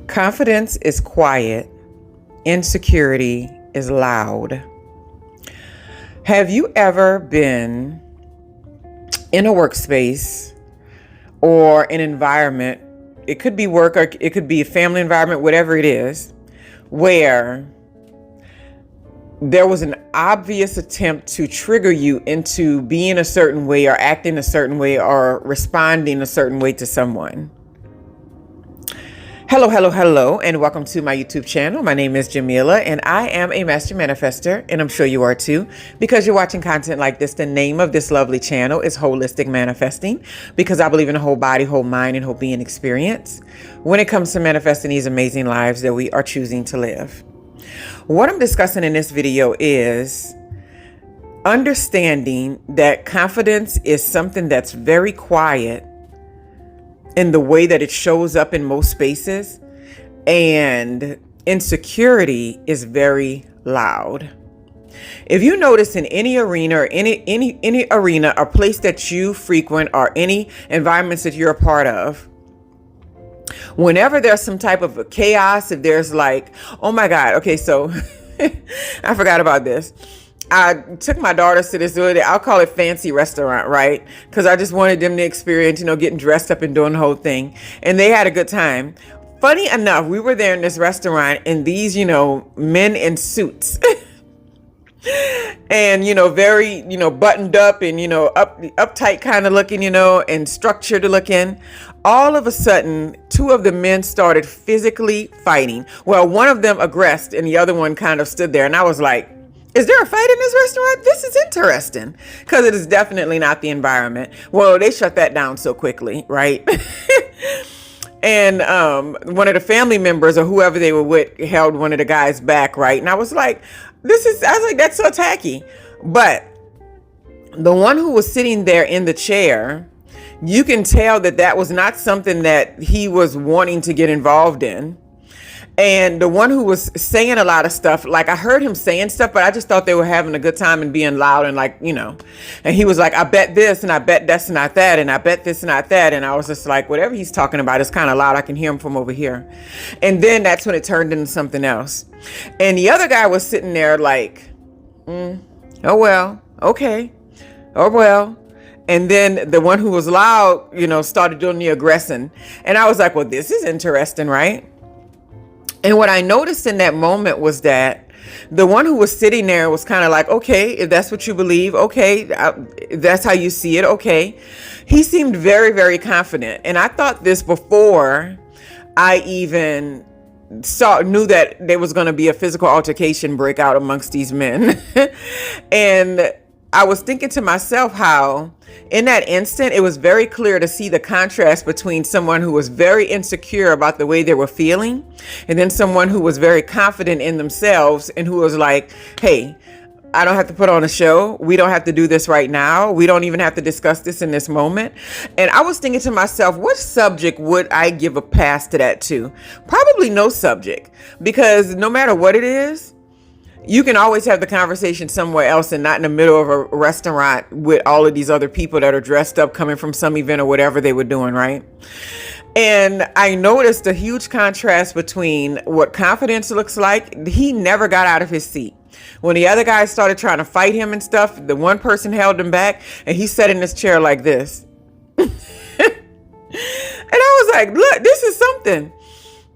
Confidence is quiet. Insecurity is loud. Have you ever been in a workspace or an environment? It could be work or it could be a family environment, whatever it is, where there was an obvious attempt to trigger you into being a certain way or acting a certain way or responding a certain way to someone. Hello, and welcome to my YouTube channel. My name is Jameelah, and I am a master manifester, and I'm sure you are too, because you're watching content like this. The name of this lovely channel is Holistic Manifesting, because I believe in a whole body, whole mind, and whole being experience when it comes to manifesting these amazing lives that we are choosing to live. What I'm discussing in this video is understanding that confidence is something that's very quiet in the way that it shows up in most spaces, and insecurity is very loud. If you notice in any arena or any arena or place that you frequent or any environments that you're a part of, whenever there's some type of chaos, if there's like, oh my God, okay, so I forgot about this. I took my daughters to this, I'll call it fancy restaurant, right? Because I just wanted them to experience, getting dressed up and doing the whole thing. And they had a good time. Funny enough, we were there in this restaurant and these, men in suits. And, very, buttoned up and, uptight kind of looking, and structured looking. All of a sudden, two of the men started physically fighting. Well, one of them aggressed and the other one kind of stood there. And I was like, is there a fight in this restaurant? This is interesting, because it is definitely not the environment. Well, they shut that down so quickly, right? And one of the family members or whoever they were with held one of the guys back, right? And I was like, that's so tacky. But the one who was sitting there in the chair, you can tell that was not something that he was wanting to get involved in. And the one who was saying a lot of stuff, like I heard him saying stuff, but I just thought they were having a good time and being loud and like, and he was like, I bet this and I bet that's not that. And I bet this and not that. And I was just like, whatever he's talking about is kind of loud. I can hear him from over here. And then that's when it turned into something else. And the other guy was sitting there like, oh, well, okay. Oh, well. And then the one who was loud, started doing the aggression. And I was like, well, this is interesting, right? And what I noticed in that moment was that the one who was sitting there was kind of like, okay, if that's what you believe, okay, if that's how you see it, okay. He seemed very, very confident. And I thought this before I even knew that there was going to be a physical altercation break out amongst these men. And I was thinking to myself how in that instant, it was very clear to see the contrast between someone who was very insecure about the way they were feeling and then someone who was very confident in themselves and who was like, hey, I don't have to put on a show. We don't have to do this right now. We don't even have to discuss this in this moment. And I was thinking to myself, what subject would I give a pass to that to? Probably no subject, because no matter what it is, you can always have the conversation somewhere else and not in the middle of a restaurant with all of these other people that are dressed up coming from some event or whatever they were doing, right? And I noticed a huge contrast between what confidence looks like. He never got out of his seat. When the other guy started trying to fight him and stuff, the one person held him back and he sat in his chair like this. And I was like, look, this is something.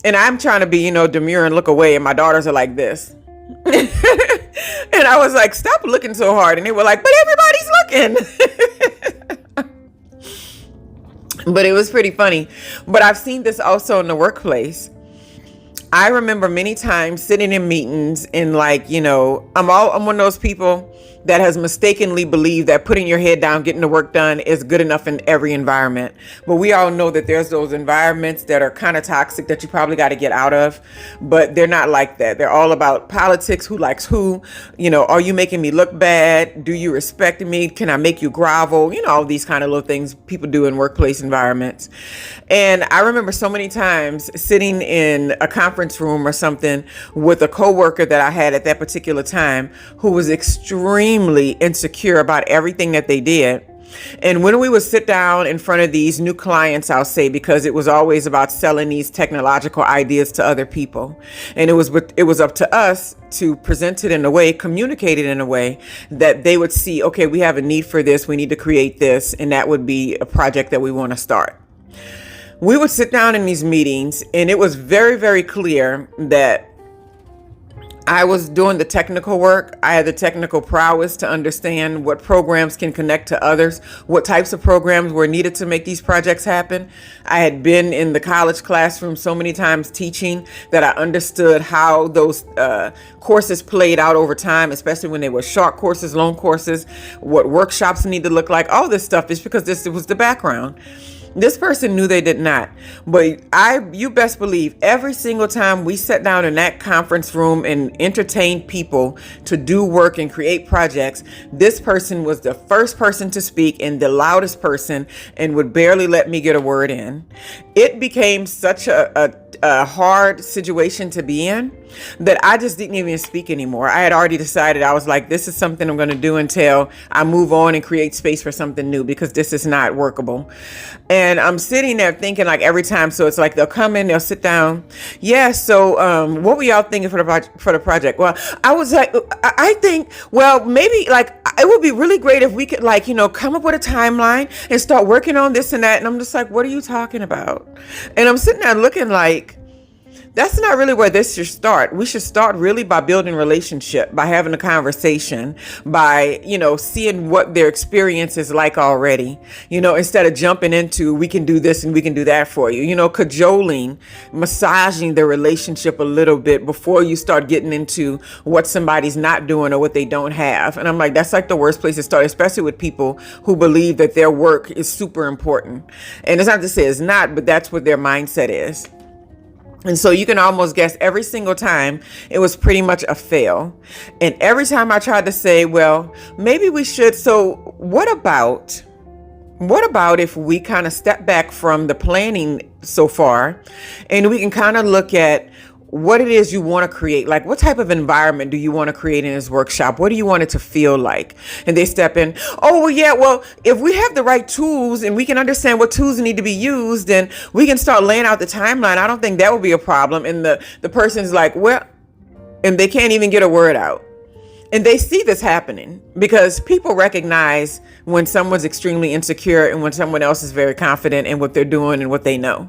And I'm trying to be, demure and look away, and my daughters are like this. And I was like, stop looking so hard. And they were like, but everybody's looking. But it was pretty funny. But I've seen this also in the workplace. I remember many times sitting in meetings and like, I'm one of those people that has mistakenly believed that putting your head down, getting the work done is good enough in every environment. But we all know that there's those environments that are kind of toxic that you probably got to get out of, but they're not like that. They're all about politics, who likes who, are you making me look bad? Do you respect me? Can I make you grovel? All these kind of little things people do in workplace environments. And I remember so many times sitting in a conference room or something with a coworker that I had at that particular time who was extremely insecure about everything that they did. And when we would sit down in front of these new clients, I'll say, because it was always about selling these technological ideas to other people. And it was up to us to present it in a way, communicate it in a way that they would see, okay, we have a need for this. We need to create this. And that would be a project that we want to start. We would sit down in these meetings, and it was very, very clear that I was doing the technical work. I had the technical prowess to understand what programs can connect to others, what types of programs were needed to make these projects happen. I had been in the college classroom so many times teaching that I understood how those courses played out over time, especially when they were short courses, long courses, what workshops need to look like. All this stuff is because this was the background. This person knew they did not, but you best believe every single time we sat down in that conference room and entertained people to do work and create projects, this person was the first person to speak and the loudest person and would barely let me get a word in. It became such a hard situation to be in that I just didn't even speak anymore. I had already decided, I was like, this is something I'm going to do until I move on and create space for something new, because this is not workable. And I'm sitting there thinking, like, every time, so it's like they'll come in, they'll sit down. Yeah, so what were y'all thinking for the project? Well, I was like, I think, well, maybe like it would be really great if we could, like, come up with a timeline and start working on this and that. And I'm just like, what are you talking about? And I'm sitting there looking like, that's not really where this should start. We should start really by building relationship, by having a conversation, by, seeing what their experience is like already, instead of jumping into, we can do this and we can do that for you, cajoling, massaging the relationship a little bit before you start getting into what somebody's not doing or what they don't have. And I'm like, that's like the worst place to start, especially with people who believe that their work is super important. And it's not to say it's not, but that's what their mindset is. And so you can almost guess every single time it was pretty much a fail. And every time I tried to say, well, maybe we should. So what about if we kind of step back from the planning so far and we can kind of look at what it is you want to create? Like, what type of environment do you want to create in this workshop? What do you want it to feel like? And they step in, oh, well, yeah, well, if we have the right tools and we can understand what tools need to be used, then we can start laying out the timeline. I don't think that would be a problem. And the person's like, well, and they can't even get a word out. And they see this happening because people recognize when someone's extremely insecure and when someone else is very confident in what they're doing and what they know.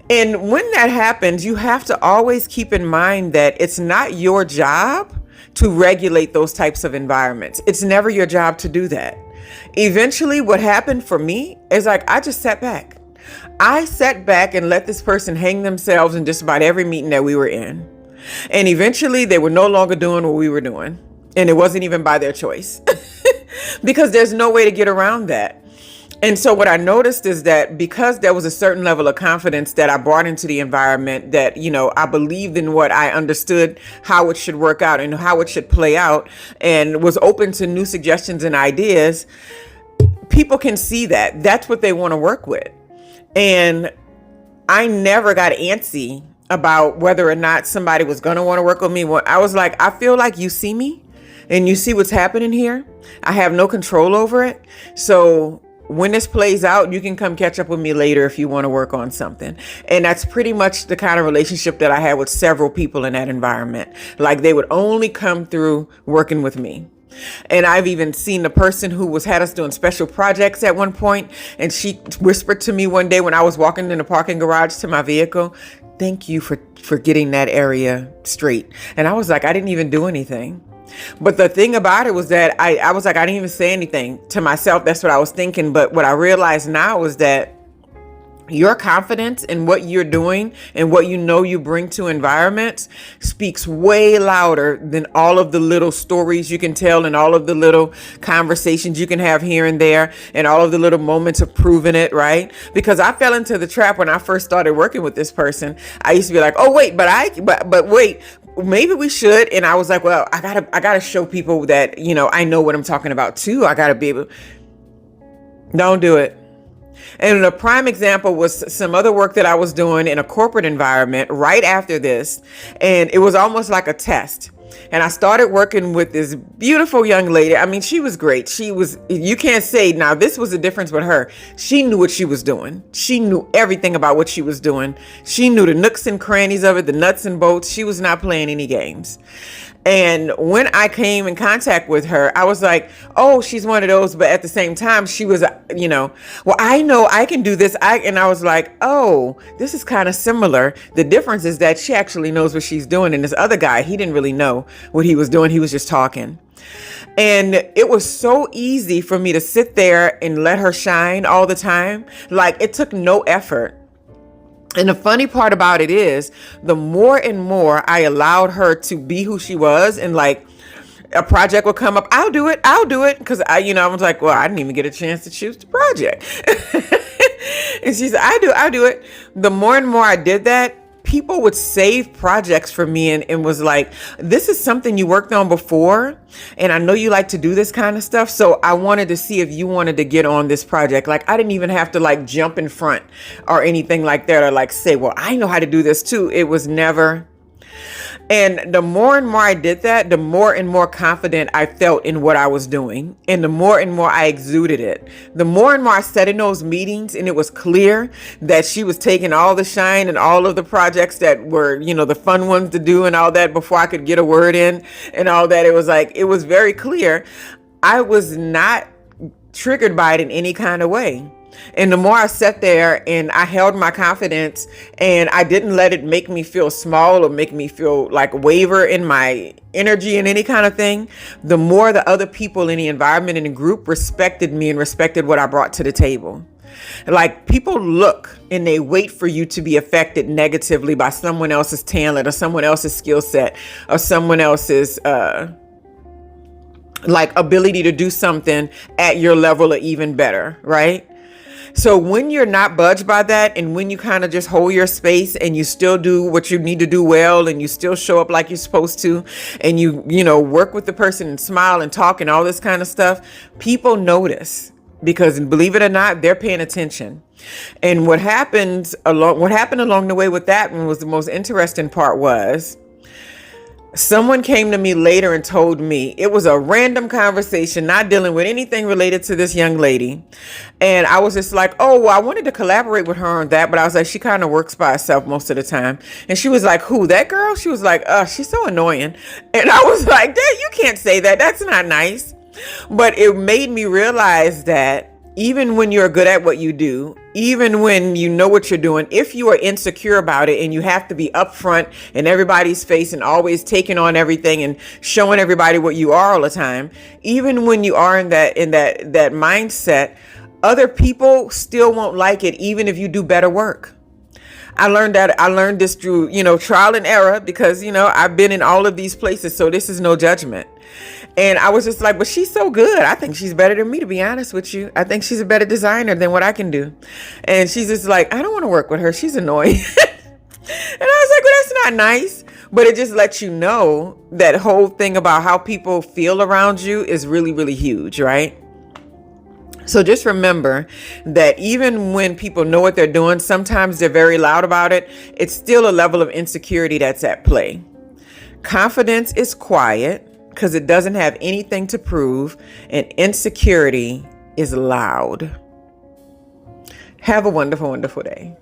And when that happens, you have to always keep in mind that it's not your job to regulate those types of environments. It's never your job to do that. Eventually, what happened for me is like, I just sat back. I sat back and let this person hang themselves in just about every meeting that we were in. And eventually, they were no longer doing what we were doing. And it wasn't even by their choice because there's no way to get around that. And so what I noticed is that because there was a certain level of confidence that I brought into the environment, that, I believed in what I understood, how it should work out and how it should play out, and was open to new suggestions and ideas, people can see that. That's what they want to work with. And I never got antsy about whether or not somebody was going to want to work with me. I was like, I feel like you see me and you see what's happening here. I have no control over it. So when this plays out, you can come catch up with me later if you want to work on something. And that's pretty much the kind of relationship that I had with several people in that environment. Like, they would only come through working with me. And I've even seen the person who had us doing special projects at one point, and she whispered to me one day when I was walking in the parking garage to my vehicle, "Thank you for getting that area straight." And I was like, I didn't even do anything. But the thing about it was that I was like, I didn't even say anything to myself. That's what I was thinking. But what I realized now is that your confidence in what you're doing and what you bring to environments speaks way louder than all of the little stories you can tell and all of the little conversations you can have here and there and all of the little moments of proving it, right? Because I fell into the trap when I first started working with this person. I used to be like, oh, wait, but wait, maybe we should. And I was like, well, I gotta show people that, I know what I'm talking about too. I gotta be able. Don't do it. And a prime example was some other work that I was doing in a corporate environment right after this. And it was almost like a test. And I started working with this beautiful young lady. I mean, she was great. You can't say, now this was the difference with her. She knew what she was doing. She knew everything about what she was doing. She knew the nooks and crannies of it, the nuts and bolts. She was not playing any games. And when I came in contact with her, I was like, oh, she's one of those. But at the same time, she was, well, I know I can do this. And I was like, oh, this is kind of similar. The difference is that she actually knows what she's doing. And this other guy, he didn't really know what he was doing. He was just talking. And it was so easy for me to sit there and let her shine all the time. Like, it took no effort. And the funny part about it is, the more and more I allowed her to be who she was, and like a project would come up, I'll do it. Because I was like, well, I didn't even get a chance to choose the project. And she said, I do it. The more and more I did that, people would save projects for me and was like, this is something you worked on before. And I know you like to do this kind of stuff. So I wanted to see if you wanted to get on this project. Like, I didn't even have to like jump in front or anything like that, or like say, well, I know how to do this too. It was never. And the more and more I did that, the more and more confident I felt in what I was doing. And the more and more I exuded it. The more and more I sat in those meetings, and it was clear that she was taking all the shine and all of the projects that were, the fun ones to do and all that before I could get a word in and all that. It was like, it was very clear. I was not triggered by it in any kind of way. And the more I sat there and I held my confidence and I didn't let it make me feel small or make me feel like waver in my energy and any kind of thing, the more the other people in the environment and the group respected me and respected what I brought to the table. Like, people look and they wait for you to be affected negatively by someone else's talent or someone else's skill set or someone else's like ability to do something at your level or even better, right? So when you're not budged by that, and when you kind of just hold your space and you still do what you need to do well, and you still show up like you're supposed to, and you work with the person and smile and talk and all this kind of stuff, people notice, because believe it or not, they're paying attention. And what happened along the way with that one was the most interesting part. Was someone came to me later and told me, it was a random conversation, not dealing with anything related to this young lady. And I was just like, oh, well, I wanted to collaborate with her on that. But I was like, she kind of works by herself most of the time. And she was like, who, that girl? She was like, she's so annoying. And I was like, Dad, you can't say that. That's not nice. But it made me realize that even when you're good at what you do, even when you know what you're doing, if you are insecure about it and you have to be upfront in everybody's face and always taking on everything and showing everybody what you are all the time, even when you are in that mindset, other people still won't like it, even if you do better work. I learned this through, trial and error, because, I've been in all of these places. So this is no judgment. And I was just like, but she's so good. I think she's better than me, to be honest with you. I think she's a better designer than what I can do. And she's just like, I don't want to work with her. She's annoying. And I was like, well, that's not nice. But it just lets you know that whole thing about how people feel around you is really, really huge, right? So just remember that even when people know what they're doing, sometimes they're very loud about it. It's still a level of insecurity that's at play. Confidence is quiet because it doesn't have anything to prove, and insecurity is loud. Have a wonderful, wonderful day.